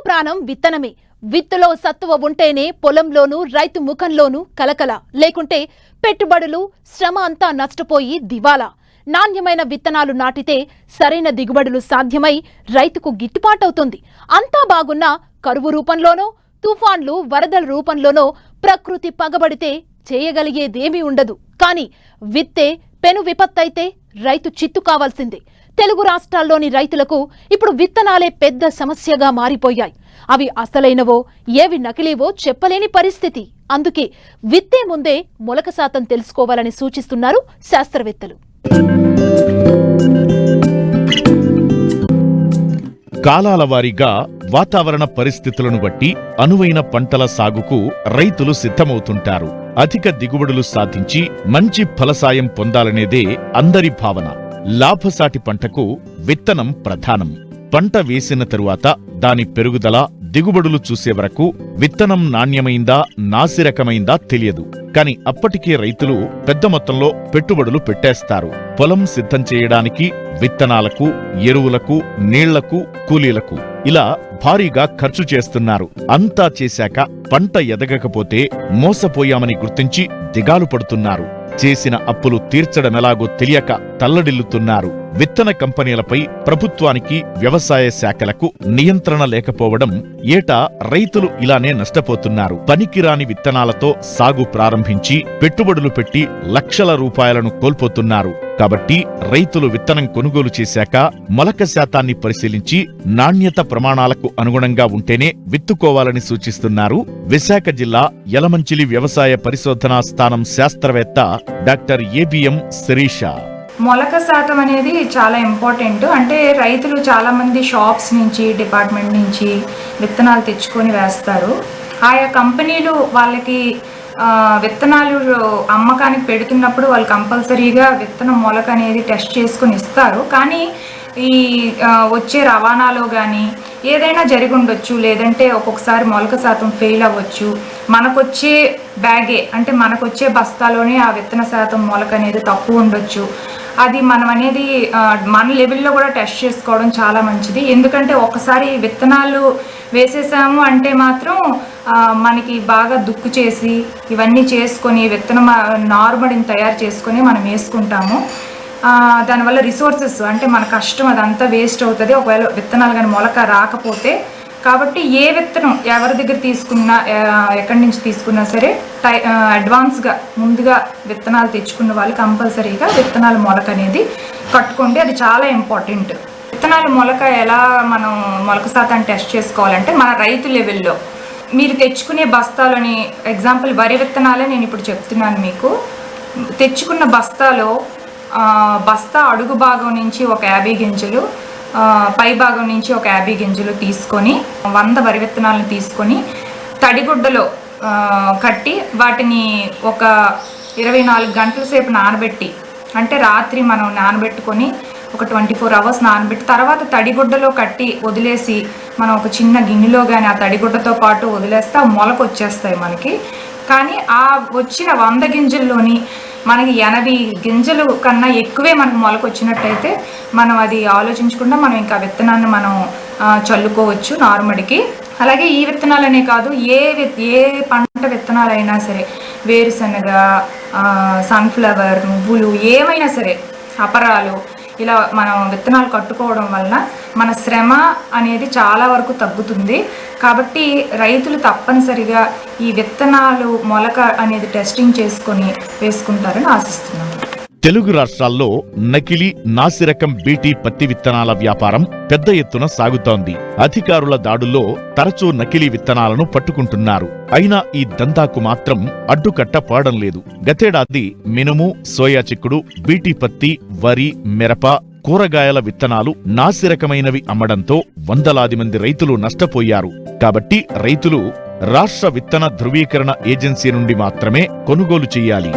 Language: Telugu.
ప్రాణం విత్తనమే. విత్తులో సత్తువ ఉంటేనే పొలంలోనూ రైతు ముఖంలోనూ కలకల, లేకుంటే పెట్టుబడులు శ్రమ అంతా నష్టపోయి దివాలా. నాణ్యమైన విత్తనాలు నాటితే సరైన దిగుబడులు సాధ్యమై రైతుకు గిట్టుబాటవుతుంది. అంతా బాగున్నా కరువు రూపంలోనో, తుఫాన్లు వరదల రూపంలోనో ప్రకృతి పగబడితే చేయగలిగేదేమీ ఉండదు. కానీ విత్తే పెను విపత్తైతే రైతు చిత్తు కావాల్సిందే. తెలుగు రాష్ట్రాల్లోని రైతులకు ఇప్పుడు విత్తనాలే పెద్ద సమస్యగా మారిపోయాయి. అవి అసలైనవో ఏవి నకిలీవో చెప్పలేని పరిస్థితి. అందుకే విత్తే ముందే మొలక శాతం తెలుసుకోవాలని సూచిస్తున్నారు శాస్త్రవేత్తలు. కాలాల వారీగా వాతావరణ పరిస్థితులను బట్టి అనువైన పంటల సాగుకు రైతులు సిద్ధమవుతుంటారు. అధిక దిగుబడులు సాధించి మంచి ఫలసాయం పొందాలనేదే అందరి భావన. లాభసాటి పంటకు విత్తనం ప్రధానం. పంట వేసిన తరువాత దాని పెరుగుదల, దిగుబడులు చూసే వరకు విత్తనం నాణ్యమైందా నాసిరకమైందా తెలియదు. కాని అప్పటికే రైతులు పెద్ద మొత్తంలో పెట్టుబడులు పెట్టేస్తారు. పొలం సిద్ధం చేయడానికి విత్తనాలకు, ఎరువులకు, నీళ్లకు, కూలీలకు ఇలా భారీగా ఖర్చు చేస్తున్నారు. అంతా చేశాక పంట ఎదగకపోతే మోసపోయామని గుర్తించి దిగాలు పడుతున్నారు. చేసిన అప్పులు తీర్చడమెలాగో తెలియక తల్లడిల్లుతున్నారు. విత్తన కంపెనీలపై ప్రభుత్వానికి, వ్యవసాయ శాఖలకు నియంత్రణ లేకపోవడం ఏటా రైతులు ఇలానే నష్టపోతున్నారు. పనికిరాని విత్తనాలతో సాగు ప్రారంభించి పెట్టుబడులు పెట్టి లక్షల రూపాయలను కోల్పోతున్నారు. కాబట్టి రైతులు విత్తనం కొనుగోలు చేశాక మొలక శాతాన్ని పరిశీలించి నాణ్యత ప్రమాణాలకు అనుగుణంగా ఉంటేనే విత్తుకోవాలని సూచిస్తున్నారు విశాఖ జిల్లా యలమంచిలి వ్యవసాయ పరిశోధనా స్థానం శాస్త్రవేత్త డాక్టర్ ఏబిఎం శిరీష. మొలక శాతం అనేది చాలా ఇంపార్టెంట్. అంటే రైతులు చాలా మంది షాప్స్ నుంచి, డిపార్ట్మెంట్ నుంచి విత్తనాలు తెచ్చుకొని వేస్తారు. ఆయా కంపెనీలు వాళ్ళకి విత్తనాలు అమ్మకానికి పెడుతున్నప్పుడు వాళ్ళు కంపల్సరీగా విత్తనం మొలక అనేది టెస్ట్ చేసుకుని ఇస్తారు. కానీ ఈ వచ్చే రవాణాలో కానీ ఏదైనా జరిగి ఉండొచ్చు, లేదంటే ఒక్కొక్కసారి మొలక శాతం ఫెయిల్ అవ్వచ్చు. మనకొచ్చే బ్యాగే అంటే మనకొచ్చే బస్తాలోనే ఆ విత్తన శాతం మొలక అనేది తక్కువ ఉండొచ్చు. అది మనం అనేది మన లెవెల్లో కూడా టెస్ట్ చేసుకోవడం చాలా మంచిది. ఎందుకంటే ఒకసారి విత్తనాలు వేసేసాము అంటే మాత్రం మనకి బాగా దుక్కు చేసి ఇవన్నీ చేసుకొని విత్తనం నార్మల్ని తయారు చేసుకొని మనం వేసుకుంటాము. దానివల్ల రిసోర్సెస్ అంటే మన కష్టం అదంతా వేస్ట్ అవుతుంది ఒకవేళ విత్తనాలు కానీ మొలక రాకపోతే. కాబట్టి ఏ విత్తనం ఎవరి దగ్గర తీసుకున్నా, ఎక్కడి నుంచి తీసుకున్నా సరే అడ్వాన్స్గా ముందుగా విత్తనాలు తెచ్చుకున్న వాళ్ళు కంపల్సరీగా విత్తనాల మొలక అనేది కట్టుకోండి. అది చాలా ఇంపార్టెంట్. విత్తనాల మొలక ఎలా మనం మొలక శాతాన్ని టెస్ట్ చేసుకోవాలంటే మన రైతు లెవెల్లో మీరు తెచ్చుకునే బస్తాలని, ఎగ్జాంపుల్ వరి విత్తనాలే నేను ఇప్పుడు చెప్తున్నాను మీకు. తెచ్చుకున్న బస్తాలో బస్తా అడుగు భాగం నుంచి ఒక 50 గింజలు, పై భాగం నుంచి ఒక 50 గింజలు తీసుకొని 100 వరి విత్తనాలను తీసుకొని తడిగుడ్డలో కట్టి వాటిని ఒక 24 గంటల సేపు నానబెట్టి, అంటే రాత్రి మనం నానబెట్టుకొని ఒక 24 అవర్స్ నానబెట్టి తర్వాత తడిగుడ్డలో కట్టి వదిలేసి మనం ఒక చిన్న గిన్నెలో కానీ ఆ తడిగుడ్డతో పాటు వదిలేస్తే ఆ మొలక వచ్చేస్తాయి మనకి. కానీ ఆ వచ్చిన 100 గింజల్లోని మనకి 80 గింజలు కన్నా ఎక్కువే మనకు మొలక వచ్చినట్టయితే మనం అది ఆలోచించకుండా మనం ఇంకా విత్తనాన్ని మనం చల్లుకోవచ్చు నార్మల్కి. అలాగే ఈ విత్తనాలనే కాదు, ఏ పంట విత్తనాలైనా సరే, వేరుశనగ, సన్ఫ్లవర్, నువ్వులు ఏమైనా సరే, అపరాలు, ఇలా మనం విత్తనాలు కట్టుకోవడం వలన మన శ్రమ అనేది చాలా వరకు తగ్గుతుంది. కాబట్టి రైతులు తప్పనిసరిగా ఈ విత్తనాలు మొలక అనేది టెస్టింగ్ చేసుకొని వేసుకుంటారని ఆశిస్తున్నాను. తెలుగు రాష్ట్రాల్లో నకిలీ, నాసిరకం బీటీ పత్తి విత్తనాల వ్యాపారం పెద్ద ఎత్తున సాగుతోంది. అధికారుల దాడుల్లో తరచూ నకిలీ విత్తనాలను పట్టుకుంటున్నారు. అయినా ఈ దందాకు మాత్రం అడ్డుకట్ట పడడం లేదు. గతేడాది మినుము, సోయా చిక్కుడు, బీటీ పత్తి, వరి, మిరప, కూరగాయల విత్తనాలు నాసిరకమైనవి అమ్మడంతో వందలాది మంది రైతులు నష్టపోయారు. కాబట్టి రైతులు రాష్ట్ర విత్తన ధృవీకరణ ఏజెన్సీ నుండి మాత్రమే కొనుగోలు చెయ్యాలి.